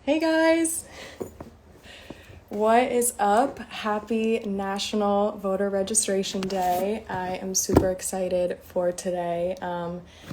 Hey guys, what is up? Happy National Voter Registration Day. I am super excited for today.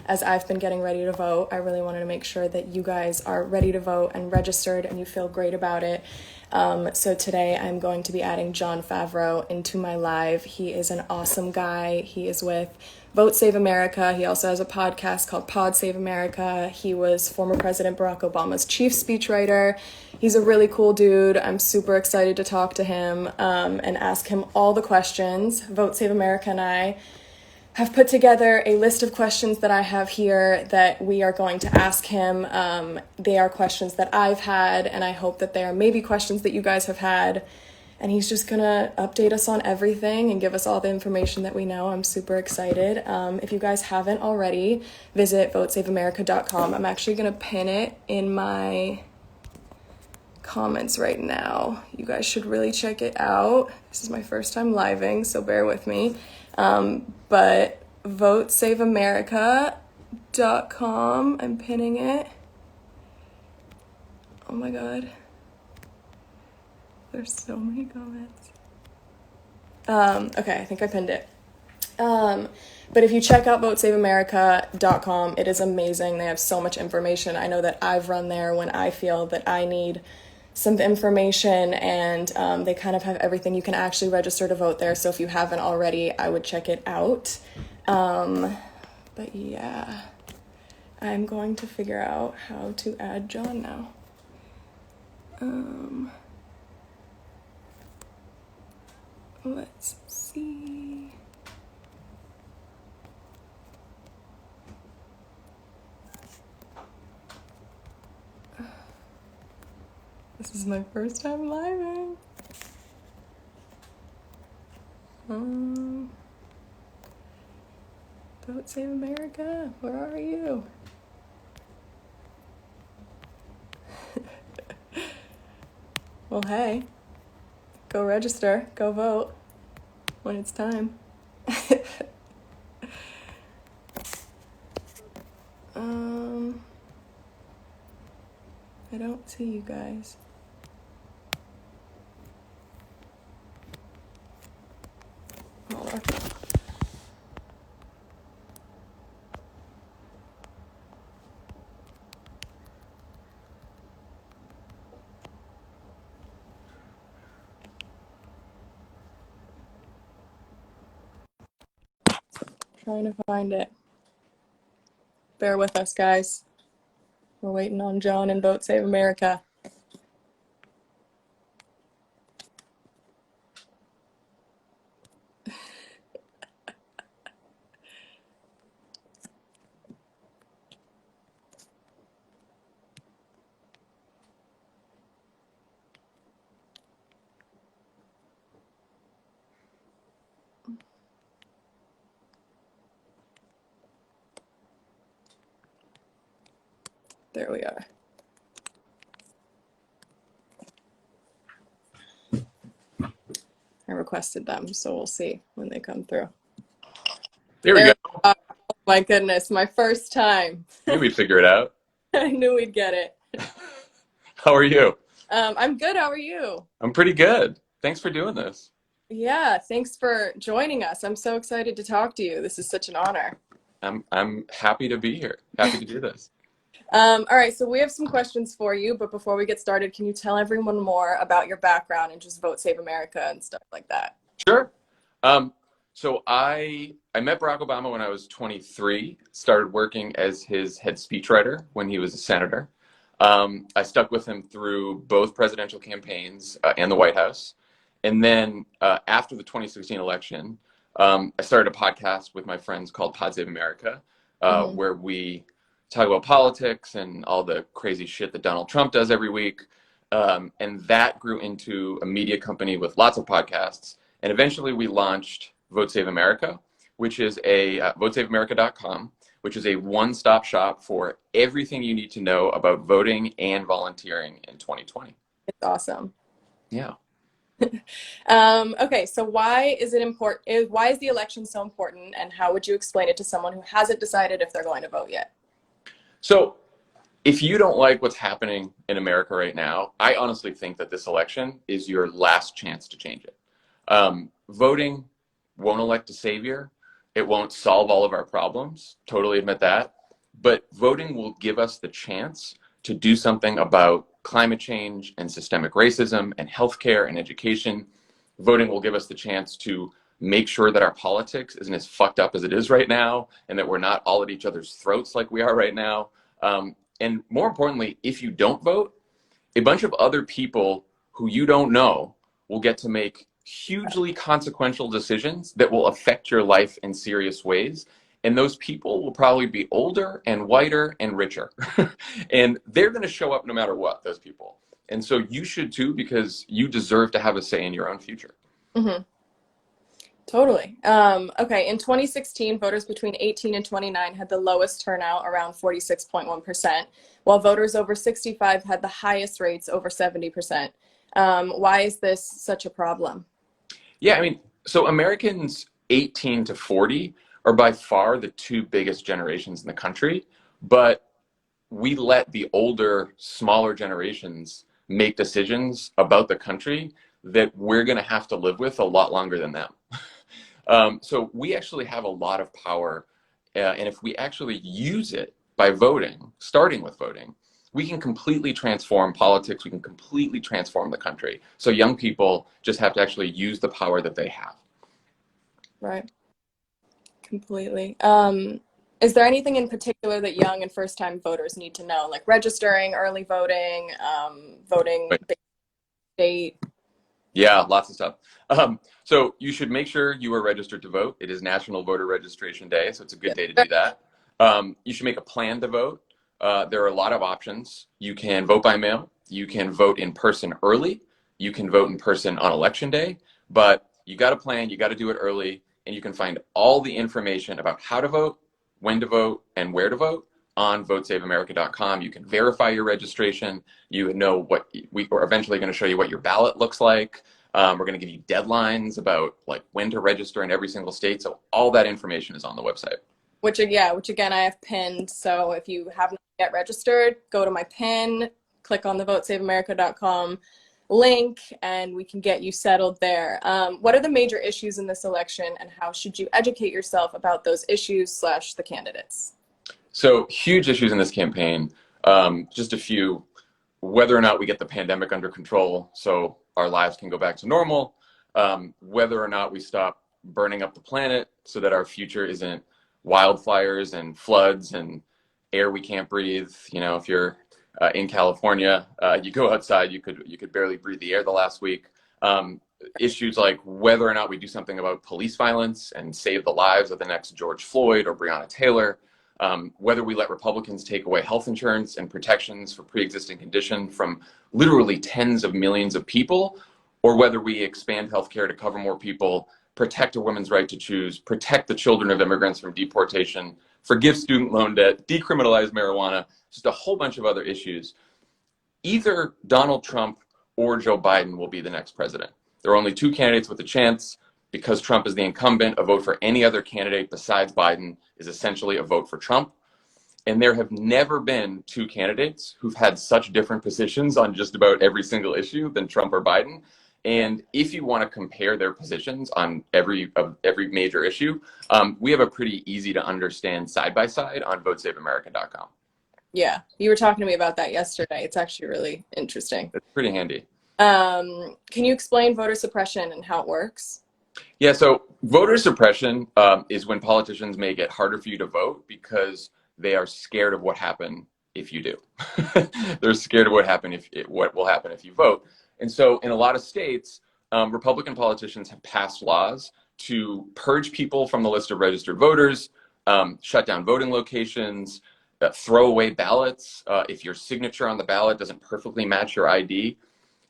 As I've been getting ready to vote, I really wanted to make sure that you guys are ready to vote and registered and you feel great about it. So today I'm going to be adding John Favreau into my live. He is an awesome guy. He is with Vote Save America. He also has a podcast called Pod Save America. He was former President Barack Obama's chief speechwriter. He's a really cool dude. I'm super excited to talk to him and ask him all the questions. Vote Save America and I have put together a list of questions that I have here that we are going to ask him. They are questions that I've had, and I hope that they are maybe questions that you guys have had. And he's just gonna update us on everything and give us all the information that we know. I'm super excited. If you guys haven't already, visit votesaveamerica.com. I'm actually gonna pin it in my comments right now. You guys should really check it out. This is my first time living, so bear with me. But votesaveamerica.com, I'm pinning it. Oh my God. There's so many comments. Okay, I think I pinned it. But if you check out votesaveamerica.com, it is amazing. They have so much information. I know that I've run there when I feel that I need some information, and they kind of have everything. You can actually register to vote there, so if you haven't already, I would check it out. But yeah, I'm going to figure out how to add John now. Let's see. This is my first time living. Vote Save America, where are you? Well, hey, go register, go vote when it's time. I don't see you guys. Hold on. Trying to find it. Bear with us, guys. We're waiting on John and Vote Save America. There we are. I requested them, so we'll see when they come through. There we go. Oh my goodness, my first time. Knew we'd figure it out. I knew we'd get it. How are you? I'm good. How are you? I'm pretty good. Thanks for doing this. Yeah, thanks for joining us. I'm so excited to talk to you. This is such an honor. I'm happy to be here. Happy to do this. All right, so we have some questions for you, but before we get started, can you tell everyone more about your background and just Vote Save America and stuff like that? Sure. So I met Barack Obama when I was 23, started working as his head speechwriter when he was a senator. I stuck with him through both presidential campaigns and the White House. And then after the 2016 election, I started a podcast with my friends called Pod Save America, where we talk about politics and all the crazy shit that Donald Trump does every week. And that grew into a media company with lots of podcasts. And eventually we launched Vote Save America, which is votesaveamerica.com, which is a one-stop shop for everything you need to know about voting and volunteering in 2020. It's awesome. Yeah. Okay, so why is it important? Why is the election so important, and how would you explain it to someone who hasn't decided if they're going to vote yet? So if you don't like what's happening in America right now, I honestly think that this election is your last chance to change it. Voting won't elect a savior. It won't solve all of our problems. Totally admit that. But voting will give us the chance to do something about climate change and systemic racism and healthcare and education. Voting will give us the chance to make sure that our politics isn't as fucked up as it is right now, and that we're not all at each other's throats like we are right now. And more importantly, if you don't vote, a bunch of other people who you don't know will get to make hugely consequential decisions that will affect your life in serious ways. And those people will probably be older and whiter and richer. And they're going to show up no matter what, those people. And so you should too, because you deserve to have a say in your own future. Mm-hmm. Totally. Okay, in 2016, voters between 18 and 29 had the lowest turnout, around 46.1%, while voters over 65 had the highest rates, over 70%. Why is this such a problem? Yeah, I mean, so Americans 18 to 40 are by far the two biggest generations in the country, but we let the older, smaller generations make decisions about the country that we're going to have to live with a lot longer than them. So we actually have a lot of power, and if we actually use it by voting, starting with voting, we can completely transform politics. We can completely transform the country. So young people just have to actually use the power that they have. Right. Completely. Is there anything in particular that young and first-time voters need to know, like registering, early voting, voting Right. state? Yeah, lots of stuff. So you should make sure you are registered to vote. It is National Voter Registration Day, so it's a good day to do that. You should make a plan to vote. There are a lot of options. You can vote by mail. You can vote in person early. You can vote in person on election day. But you got to plan. You got to do it early. And you can find all the information about how to vote, when to vote, and where to vote on votesaveamerica.com. You can verify your registration. You know what we're eventually going to show you what your ballot looks like. We're going to give you deadlines about like when to register in every single state. So all that information is on the website. Which again I have pinned. So if you have not yet registered, go to my pin, click on the votesaveamerica.com link, and we can get you settled there. What are the major issues in this election, and how should you educate yourself about those issues / the candidates? So huge issues in this campaign. Just a few: whether or not we get the pandemic under control so our lives can go back to normal, whether or not we stop burning up the planet so that our future isn't wildfires and floods and air we can't breathe. You know, if you're in California, you go outside, you could barely breathe the air the last week. Issues like whether or not we do something about police violence and save the lives of the next George Floyd or Breonna Taylor. Whether we let Republicans take away health insurance and protections for pre-existing condition from literally tens of millions of people, or whether we expand healthcare to cover more people, protect a woman's right to choose, protect the children of immigrants from deportation, forgive student loan debt, decriminalize marijuana, just a whole bunch of other issues. Either Donald Trump or Joe Biden will be the next president. There are only two candidates with a chance. Because Trump is the incumbent, a vote for any other candidate besides Biden is essentially a vote for Trump. And there have never been two candidates who've had such different positions on just about every single issue than Trump or Biden. And if you want to compare their positions on every major issue, we have a pretty easy to understand side by side on votesaveamerica.com. Yeah, you were talking to me about that yesterday. It's actually really interesting. It's pretty handy. Can you explain voter suppression and how it works? Yeah, so voter suppression is when politicians make it harder for you to vote because they are scared of what happen if you do. They're scared of what will happen if you vote. And so in a lot of states, Republican politicians have passed laws to purge people from the list of registered voters, shut down voting locations, throw away ballots if your signature on the ballot doesn't perfectly match your ID.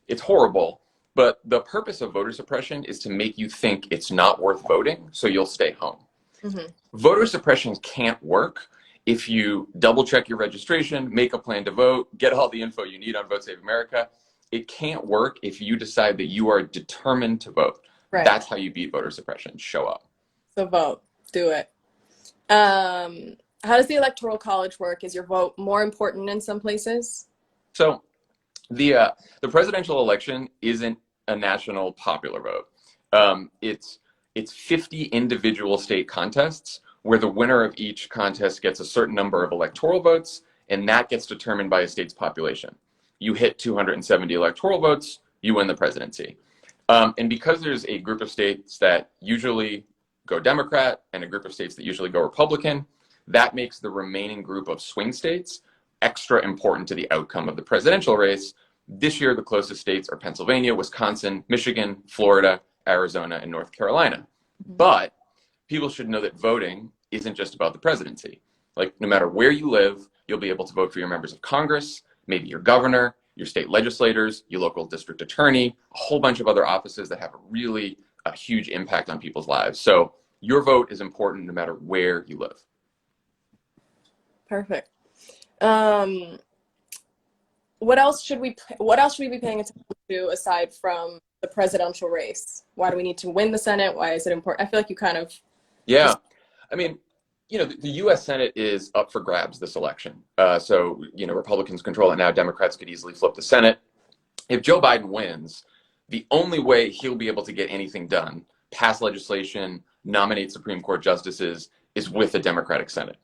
It's horrible. But the purpose of voter suppression is to make you think it's not worth voting, so you'll stay home. Mm-hmm. Voter suppression can't work if you double check your registration, make a plan to vote, get all the info you need on Vote Save America. It can't work if you decide that you are determined to vote. Right. That's how you beat voter suppression. Show up. So vote. Do it. How does the Electoral College work? Is your vote more important in some places? So the presidential election isn't a national popular vote. It's 50 individual state contests where the winner of each contest gets a certain number of electoral votes, and that gets determined by a state's population. You hit 270 electoral votes, you win the presidency. And because there's a group of states that usually go Democrat and a group of states that usually go Republican, that makes the remaining group of swing states extra important to the outcome of the presidential race. This year, the closest states are Pennsylvania, Wisconsin, Michigan, Florida, Arizona, and North Carolina. But people should know that voting isn't just about the presidency. Like, no matter where you live, you'll be able to vote for your members of Congress, maybe your governor, your state legislators, your local district attorney, a whole bunch of other offices that have a huge impact on people's lives. So your vote is important no matter where you live. Perfect. What else should we be paying attention to aside from the presidential race? Why do we need to win the Senate? Why is it important? I feel like you kind of Yeah. I mean, the U.S. Senate is up for grabs this election. So, Republicans control it now. Democrats could easily flip the Senate. If Joe Biden wins, the only way he'll be able to get anything done, pass legislation, nominate Supreme Court justices, is with a Democratic Senate.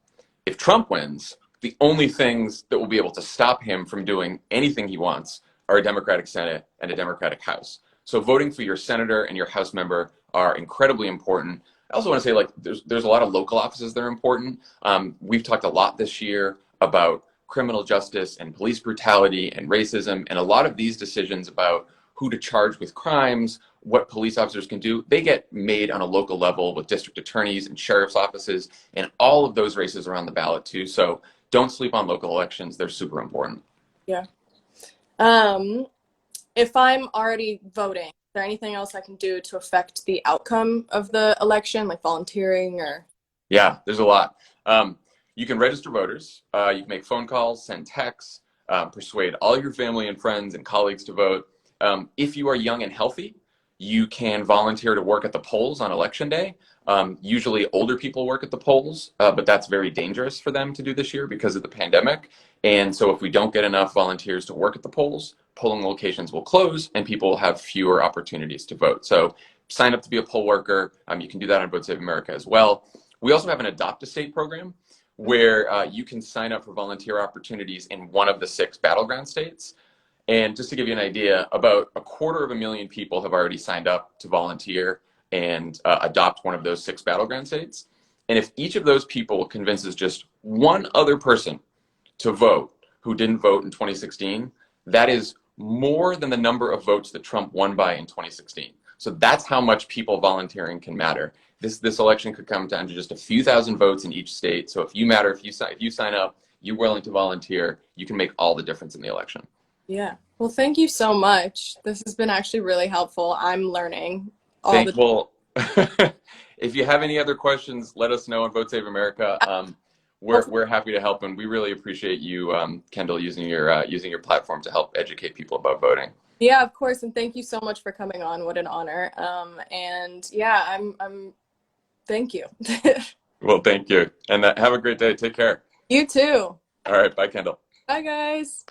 If Trump wins, the only things that will be able to stop him from doing anything he wants are a Democratic Senate and a Democratic House. So voting for your senator and your House member are incredibly important. I also want to say, like, there's a lot of local offices that are important. We've talked a lot this year about criminal justice and police brutality and racism, and a lot of these decisions about who to charge with crimes, what police officers can do, they get made on a local level with district attorneys and sheriff's offices, and all of those races are on the ballot too. So don't sleep on local elections. They're super important. Yeah. If I'm already voting, is there anything else I can do to affect the outcome of the election, like volunteering or? Yeah, there's a lot. You can register voters. You can make phone calls, send texts, persuade all your family and friends and colleagues to vote. If you are young and healthy, you can volunteer to work at the polls on election day. Usually older people work at the polls, but that's very dangerous for them to do this year because of the pandemic. And so if we don't get enough volunteers to work at the polls, polling locations will close and people will have fewer opportunities to vote. So sign up to be a poll worker. You can do that on Vote Save America as well. We also have an Adopt a State program where you can sign up for volunteer opportunities in one of the 6 battleground states. And just to give you an idea, about 250,000 people have already signed up to volunteer and adopt one of those 6 battleground states. And if each of those people convinces just one other person to vote who didn't vote in 2016, that is more than the number of votes that Trump won by in 2016. So that's how much people volunteering can matter. This election could come down to just a few thousand votes in each state. So if you sign up, you're willing to volunteer, you can make all the difference in the election. Yeah. Well, thank you so much. This has been actually really helpful. I'm learning Well, if you have any other questions, let us know on Vote Save America. We're happy to help, and we really appreciate you, Kendall, using your platform to help educate people about voting. Yeah, of course, and thank you so much for coming on. What an honor. And yeah, I'm thank you. Well, thank you, and have a great day. Take care. You too. All right, bye, Kendall. Bye, guys.